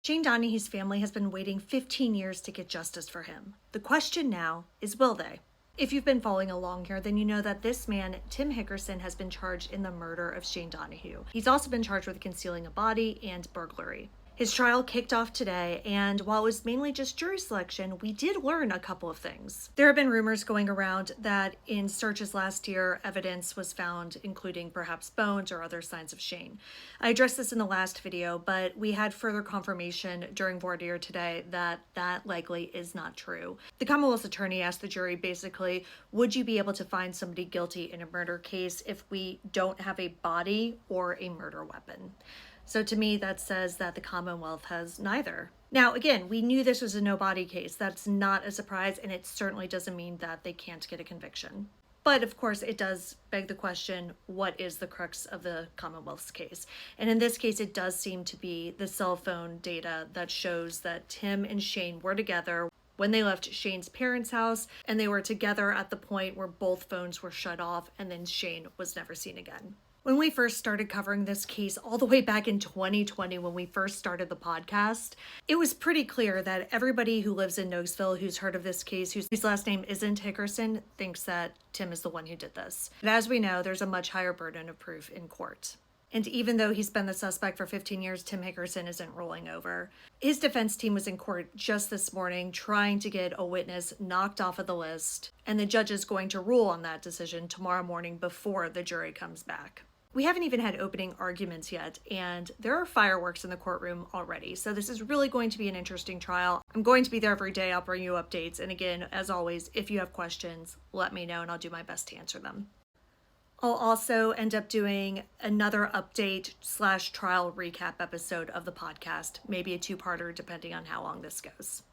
Shane Donahue's family has been waiting 15 years to get justice for him. The question now is, will they? If you've been following along here, then you know that this man, Tim Hickerson, has been charged in the murder of Shane Donahue. He's also been charged with concealing a body and burglary. His trial kicked off today, and while it was mainly just jury selection, we did learn a couple of things. There have been rumors going around that in searches last year, evidence was found, including perhaps bones or other signs of Shane. I addressed this in the last video, but we had further confirmation during voir dire today that that likely is not true. The Commonwealth's attorney asked the jury basically, would you be able to find somebody guilty in a murder case if we don't have a body or a murder weapon? So to me, that says that the Commonwealth has neither. Now, again, we knew this was a no-body case. That's not a surprise, and it certainly doesn't mean that they can't get a conviction. But of course, it does beg the question, what is the crux of the Commonwealth's case? And in this case, it does seem to be the cell phone data that shows that Tim and Shane were together when they left Shane's parents' house, and they were together at the point where both phones were shut off, and then Shane was never seen again. When we first started covering this case all the way back in 2020, when we first started the podcast, it was pretty clear that everybody who lives in Knoxville who's heard of this case, whose last name isn't Hickerson, thinks that Tim is the one who did this. And as we know, there's a much higher burden of proof in court. And even though he's been the suspect for 15 years, Tim Hickerson isn't rolling over. His defense team was in court just this morning trying to get a witness knocked off of the list, and the judge is going to rule on that decision tomorrow morning before the jury comes back. We haven't even had opening arguments yet, and there are fireworks in the courtroom already. So this is really going to be an interesting trial. I'm going to be there every day. I'll bring you updates. And again, as always, if you have questions, let me know and I'll do my best to answer them. I'll also end up doing another update/trial recap episode of the podcast, maybe a two-parter depending on how long this goes.